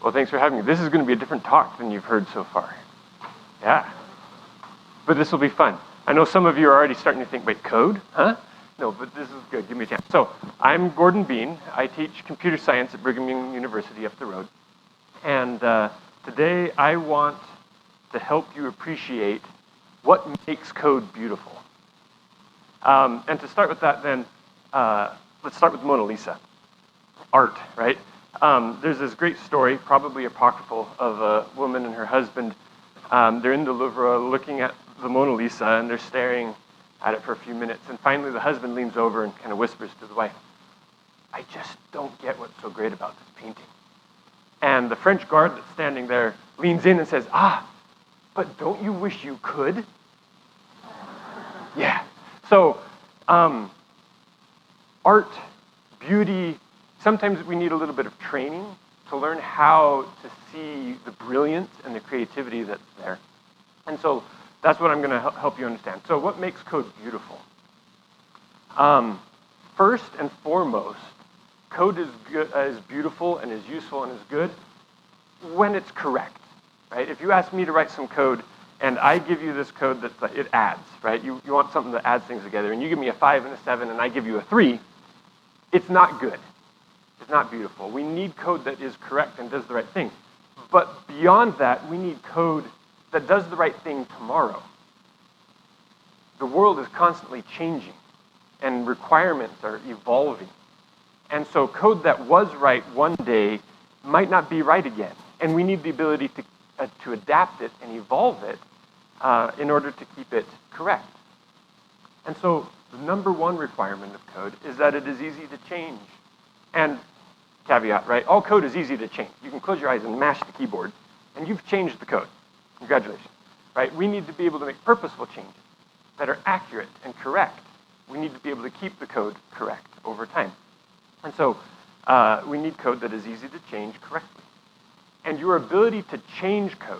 Well, thanks for having me. This is going to be a different talk than you've heard so far. Yeah. But this will be fun. I know some of you are already starting to think, wait, code? Huh? No, but this is good. Give me a chance. So, I'm Gordon Bean. I teach computer science at Brigham Young University up the road. And today I want to help you appreciate what makes code beautiful. And to start with that then, let's start with the Mona Lisa. Art, right? There's this great story, probably apocryphal, of a woman and her husband. They're in the Louvre looking at the Mona Lisa, and they're staring at it for a few minutes. And finally, the husband leans over and kind of whispers to the wife, "I just don't get what's so great about this painting." And the French guard that's standing there leans in and says, "But don't you wish you could?" Yeah. So, art, beauty, sometimes we need a little bit of training to learn how to see the brilliance and the creativity that's there. And so that's what I'm going to help you understand. So what makes code beautiful? First and foremost, code is beautiful and is useful and is good when it's correct, right? If you ask me to write some code and I give you this code that it adds, right? You want something that adds things together, and you give me a 5 and a 7 and I give you a 3, it's not good. It's not beautiful. We need code that is correct and does the right thing. But beyond that, we need code that does the right thing tomorrow. The world is constantly changing, and requirements are evolving. And so code that was right one day might not be right again. And we need the ability to adapt it and evolve it in order to keep it correct. And so the number one requirement of code is that it is easy to change. And caveat, right? All code is easy to change. You can close your eyes and mash the keyboard, and you've changed the code. Congratulations, right? We need to be able to make purposeful changes that are accurate and correct. We need to be able to keep the code correct over time. And so we need code that is easy to change correctly. And your ability to change code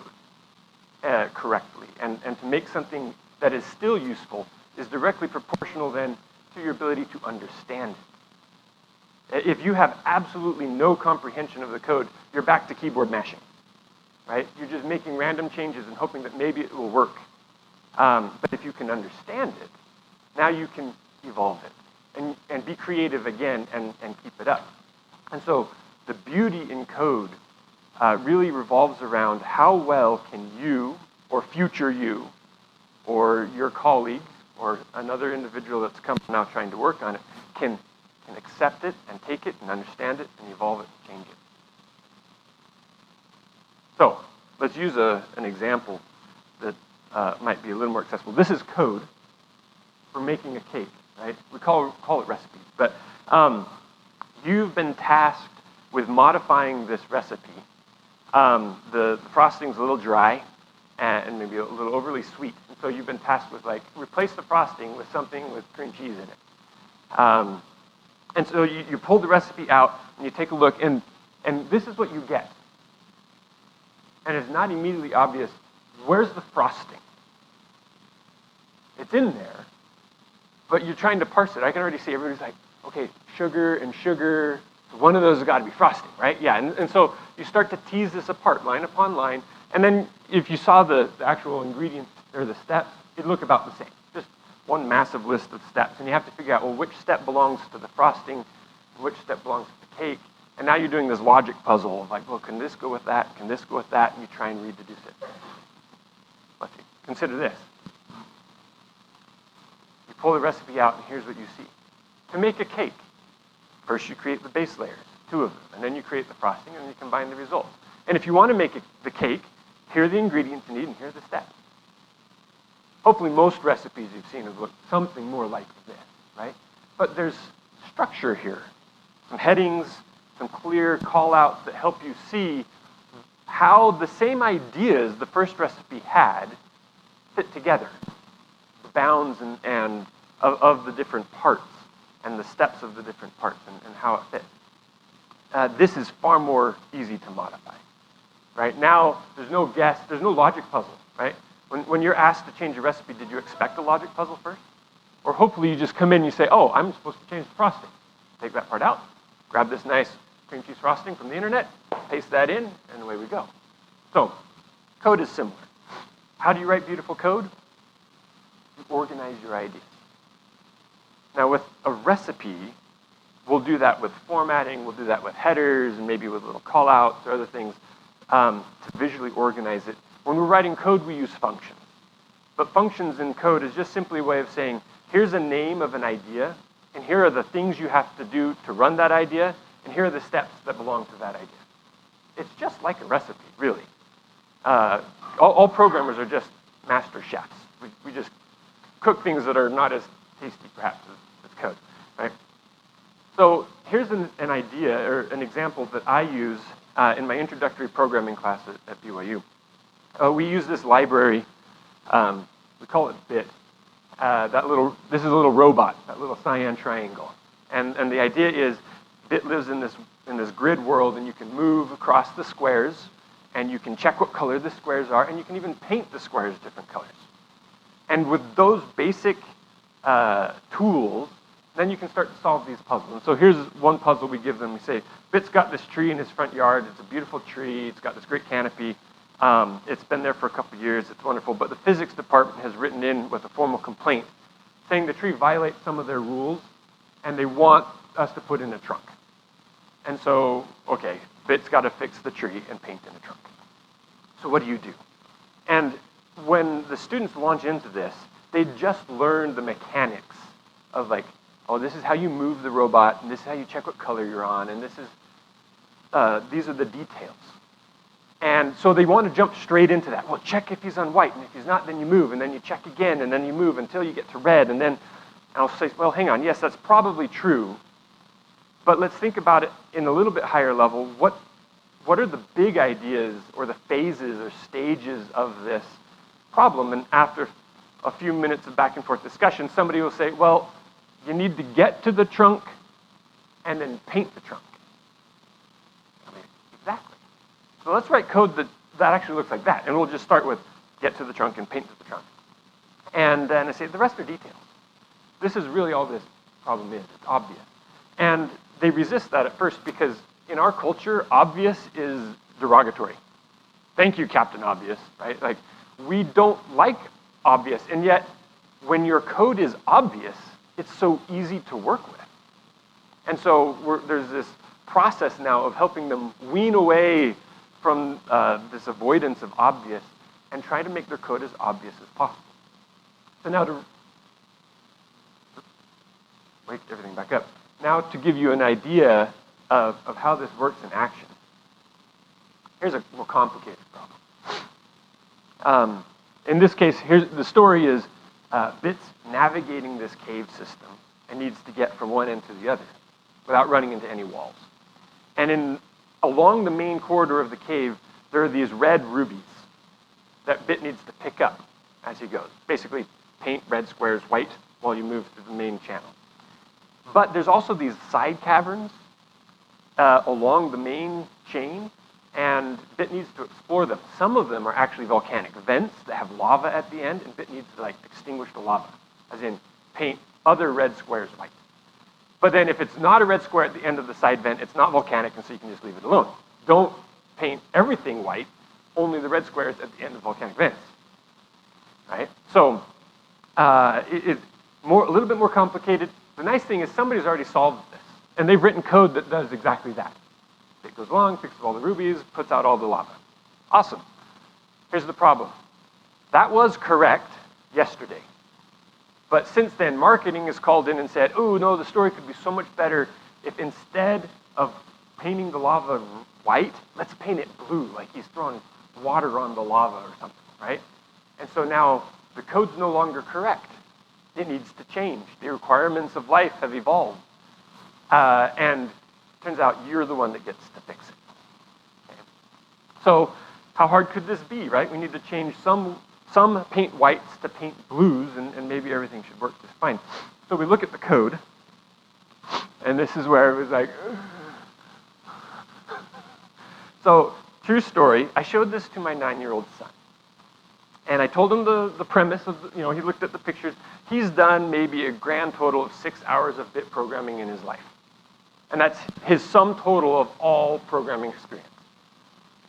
correctly and to make something that is still useful is directly proportional then to your ability to understand it. If you have absolutely no comprehension of the code, you're back to keyboard mashing, right? You're just making random changes and hoping that maybe it will work. But if you can understand it, now you can evolve it and be creative again and keep it up. And so the beauty in code really revolves around how well can you or future you or your colleague or another individual that's come now trying to work on it can accept it and take it and understand it and evolve it and change it. So let's use an example that might be a little more accessible. This is code for making a cake, right? We call it recipes, but you've been tasked with modifying this recipe. The frosting's a little dry and maybe a little overly sweet, and so you've been tasked with replace the frosting with something with cream cheese in it. And so you pull the recipe out and you take a look, and this is what you get. And it's not immediately obvious, where's the frosting? It's in there, but you're trying to parse it. I can already see everybody's like, okay, sugar and sugar, one of those has got to be frosting, right? Yeah, and so you start to tease this apart line upon line, and then if you saw the actual ingredients or the steps, it'd look about the same. Just one massive list of steps, and you have to figure out, well, which step belongs to the frosting, which step belongs to the cake, and now you're doing this logic puzzle of well, can this go with that, can this go with that, and you try and reproduce it. Let's see. Consider this. You pull the recipe out, and here's what you see. To make a cake, first you create the base layers, 2 of them, and then you create the frosting, and you combine the results. And if you want to make the cake, here are the ingredients you need, and here are the steps. Hopefully most recipes you've seen have looked something more like this, right? But there's structure here, some headings, some clear call-outs that help you see how the same ideas the first recipe had fit together, the bounds and of the different parts and the steps of the different parts and how it fits. This is far more easy to modify, right? Now, there's no guess, there's no logic puzzle, right? When you're asked to change a recipe, did you expect a logic puzzle first? Or hopefully you just come in and you say, oh, I'm supposed to change the frosting. Take that part out, grab this nice cream cheese frosting from the internet, paste that in, and away we go. So, code is similar. How do you write beautiful code? You organize your ideas. Now with a recipe, we'll do that with formatting, we'll do that with headers, and maybe with little call-outs or other things to visually organize it. When we're writing code, we use functions. But functions in code is just simply a way of saying, here's a name of an idea, and here are the things you have to do to run that idea, and here are the steps that belong to that idea. It's just like a recipe, really. All programmers are just master chefs. We just cook things that are not as tasty, perhaps, as code, right? So here's an idea, or an example that I use in my introductory programming class at BYU. We use this library, we call it BIT. This is a little robot, that little cyan triangle. And the idea is BIT lives in this grid world, and you can move across the squares, and you can check what color the squares are, and you can even paint the squares different colors. And with those basic tools, then you can start to solve these puzzles. And so here's one puzzle we give them. We say, Bit's got this tree in his front yard. It's a beautiful tree. It's got this great canopy. It's been there for a couple of years. It's wonderful. But the physics department has written in with a formal complaint saying the tree violates some of their rules, and they want us to put in a trunk. And so, okay, Bit's got to fix the tree and paint in a trunk. So what do you do? And when the students launch into this, they just learn the mechanics of like, oh, this is how you move the robot, and this is how you check what color you're on, and this is, these are the details. And so they want to jump straight into that. Well, check if he's on white, and if he's not, then you move, and then you check again, and then you move until you get to red, and then I'll say, well, hang on, yes, that's probably true, but let's think about it in a little bit higher level. What are the big ideas or the phases or stages of this problem? And after a few minutes of back and forth discussion, somebody will say, well, you need to get to the trunk and then paint the trunk. I mean, exactly. So let's write code that actually looks like that. And we'll just start with get to the trunk and paint to the trunk. And then I say, the rest are details. This is really all this problem is. It's obvious. And they resist that at first because in our culture, obvious is derogatory. Thank you, Captain Obvious, right? Like, we don't like obvious, and yet when your code is obvious, it's so easy to work with. And so there's this process now of helping them wean away from this avoidance of obvious and try to make their code as obvious as possible. So now to wake everything back up. Now to give you an idea of how this works in action. Here's a more complicated problem. In this case, the story is Bit's navigating this cave system and needs to get from one end to the other without running into any walls. And along the main corridor of the cave, there are these red rubies that Bit needs to pick up as he goes. Basically, paint red squares white while you move through the main channel. But there's also these side caverns along the main chain, and Bit needs to explore them. Some of them are actually volcanic vents that have lava at the end, and Bit needs to like extinguish the lava, as in paint other red squares white. But then if it's not a red square at the end of the side vent, it's not volcanic, and so you can just leave it alone. Don't paint everything white, only the red squares at the end of volcanic vents, right? So it's a little bit more complicated. The nice thing is somebody's already solved this, and they've written code that does exactly that. It goes along, fixes all the rubies, puts out all the lava. Awesome. Here's the problem. That was correct yesterday. But since then, marketing has called in and said, oh, no, the story could be so much better if instead of painting the lava white, let's paint it blue, like he's throwing water on the lava or something, right? And so now the code's no longer correct. It needs to change. The requirements of life have evolved. And turns out you're the one that gets to fix it. Okay. So how hard could this be, right? We need to change some paint whites to paint blues, and maybe everything should work just fine. So we look at the code, and this is where it was like, so true story, I showed this to my 9-year-old son. And I told him the premise of, he looked at the pictures. He's done maybe a grand total of 6 hours of bit programming in his life. And that's his sum total of all programming experience.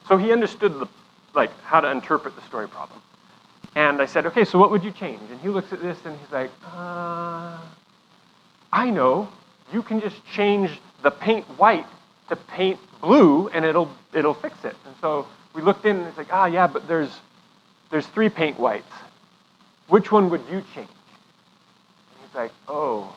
So he understood how to interpret the story problem. And I said, okay, so what would you change? And he looks at this and he's like, I know. You can just change the paint white to paint blue and it'll fix it. And so we looked in and it's like, yeah, but there's 3 paint whites. Which one would you change? And he's like, oh.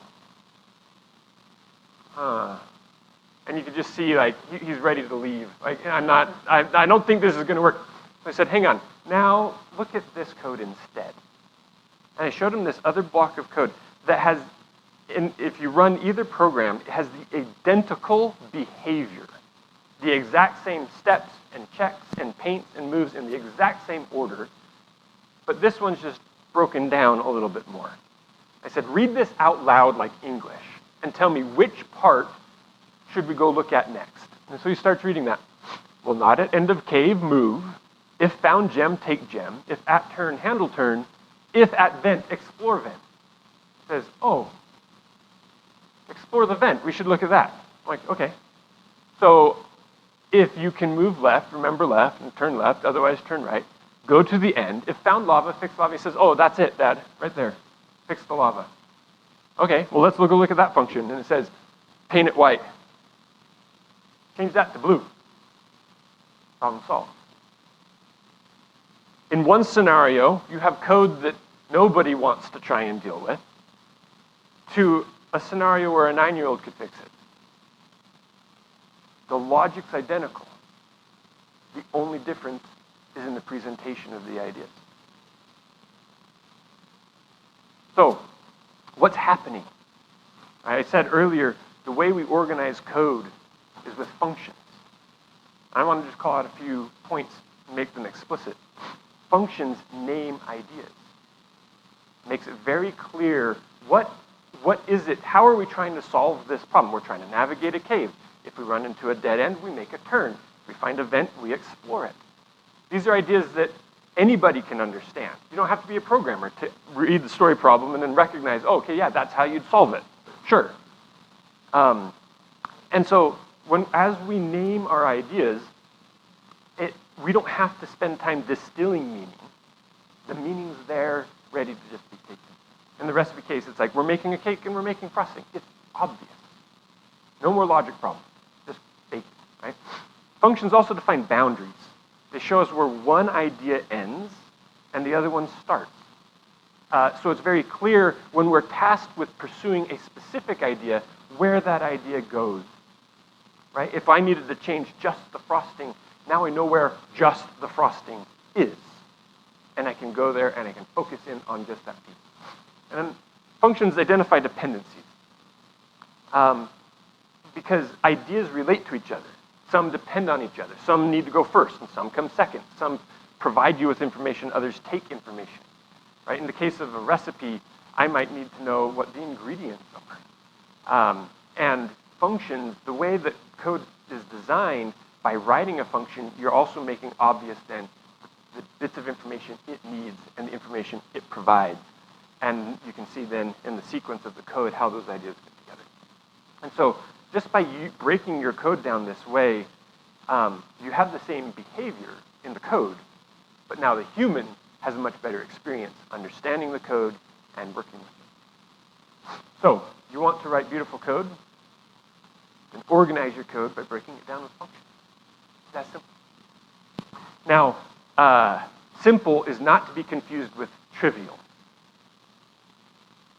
And you could just see he's ready to leave. I don't think this is gonna work. So I said, hang on, now look at this code instead. And I showed him this other block of code that has, if you run either program, it has the identical behavior. The exact same steps and checks and paints and moves in the exact same order, but this one's just broken down a little bit more. I said, read this out loud like English and tell me which part should we go look at next. And so he starts reading that. Well, not at end of cave, move. If found gem, take gem. If at turn, handle turn. If at vent, explore vent. It says, oh, explore the vent. We should look at that. I'm like, okay. So if you can move left, remember left, and turn left, otherwise turn right. Go to the end. If found lava, fix lava. He says, oh, that's it, Dad, right there. Fix the lava. Okay, well, let's go look at that function. And it says, paint it white. Change that to blue. Problem solved. In one scenario, you have code that nobody wants to try and deal with, to a scenario where a 9-year-old could fix it. The logic's identical. The only difference is in the presentation of the ideas. So, what's happening? I said earlier, the way we organize code is with functions. I want to just call out a few points and make them explicit. Functions name ideas. Makes it very clear what is it, how are we trying to solve this problem? We're trying to navigate a cave. If we run into a dead end, we make a turn. If we find a vent, we explore it. These are ideas that anybody can understand. You don't have to be a programmer to read the story problem and then recognize, oh, okay, yeah, that's how you'd solve it. Sure. And so as we name our ideas, we don't have to spend time distilling meaning. The meaning's there, ready to just be taken. In the recipe case, it's like we're making a cake and we're making frosting. It's obvious. No more logic problems. Just bake it, right? Functions also define boundaries. They show us where one idea ends and the other one starts. So it's very clear when we're tasked with pursuing a specific idea where that idea goes, right? If I needed to change just the frosting, now I know where just the frosting is. And I can go there and I can focus in on just that piece. And then functions identify dependencies. Because ideas relate to each other. Some depend on each other. Some need to go first and some come second. Some provide you with information, others take information. Right? In the case of a recipe, I might need to know what the ingredients are. And functions, the way that code is designed, by writing a function, you're also making obvious then the bits of information it needs and the information it provides. And you can see then in the sequence of the code how those ideas fit together. And so just by breaking your code down this way, you have the same behavior in the code, but now the human has a much better experience understanding the code and working with it. So you want to write beautiful code? Then organize your code by breaking it down with functions. That's simple. Now, simple is not to be confused with trivial.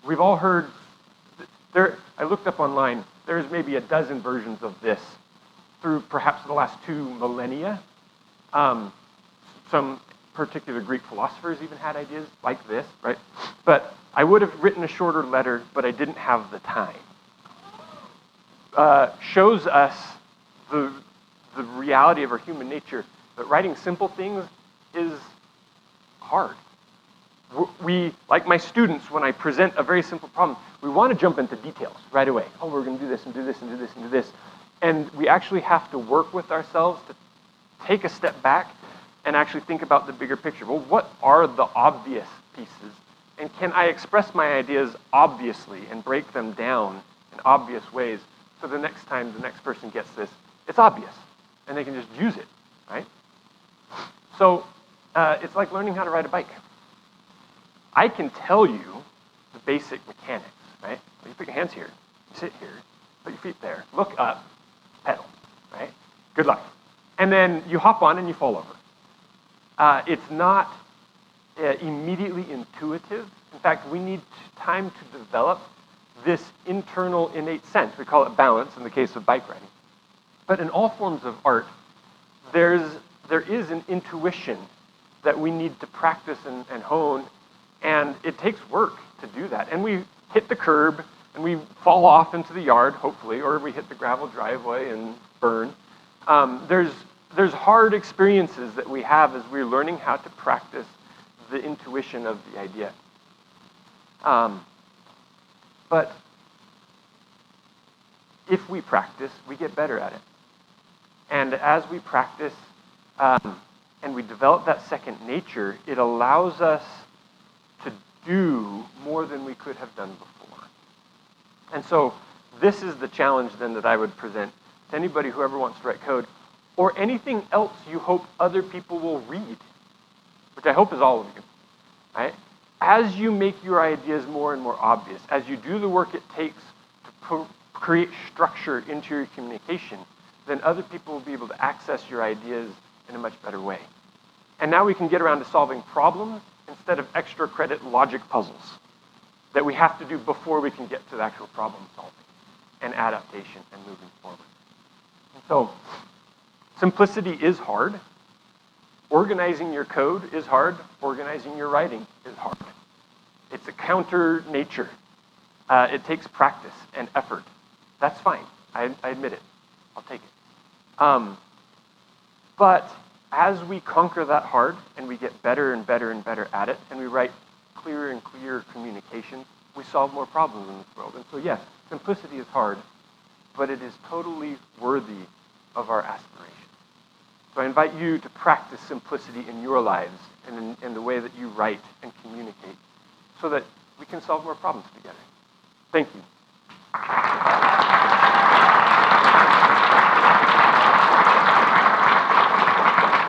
We've all heard, I looked up online, there's maybe a dozen versions of this through perhaps the last 2 millennia. Some particular Greek philosophers even had ideas like this, right? But I would have written a shorter letter, but I didn't have the time. Shows us the reality of our human nature, that writing simple things is hard. We, like my students, when I present a very simple problem, we want to jump into details right away. Oh, we're going to do this and do this and do this and do this. And we actually have to work with ourselves to take a step back and actually think about the bigger picture. Well, what are the obvious pieces? And can I express my ideas obviously and break them down in obvious ways So the next time the next person gets this, it's obvious, and they can just use it, right? So it's like learning how to ride a bike. I can tell you the basic mechanics, right? Well, you put your hands here, you sit here, put your feet there, look up, pedal, right? Good luck. And then you hop on and you fall over. It's not immediately intuitive. In fact, we need time to develop this internal innate sense. We call it balance in the case of bike riding. But in all forms of art, there is an intuition that we need to practice and hone, and it takes work to do that. And we hit the curb, and we fall off into the yard, hopefully, or we hit the gravel driveway and burn. There's hard experiences that we have as we're learning how to practice the intuition of the idea. But if we practice, we get better at it. And as we practice and we develop that second nature, it allows us to do more than we could have done before. And so this is the challenge then that I would present to anybody who ever wants to write code, or anything else you hope other people will read, which I hope is all of you, right? As you make your ideas more and more obvious, as you do the work it takes to create structure into your communication, then other people will be able to access your ideas in a much better way. And now we can get around to solving problems instead of extra credit logic puzzles that we have to do before we can get to the actual problem solving and adaptation and moving forward. And so simplicity is hard. Organizing your code is hard. Organizing your writing is hard. It's a counter nature. It takes practice and effort. That's fine. I admit it. I'll take it. But as we conquer that hard and we get better and better and better at it, and we write clearer and clearer communications, we solve more problems in this world. And so yes, simplicity is hard, but it is totally worthy of our aspiration. So I invite you to practice simplicity in your lives and in the way that you write and communicate so that we can solve more problems together. Thank you.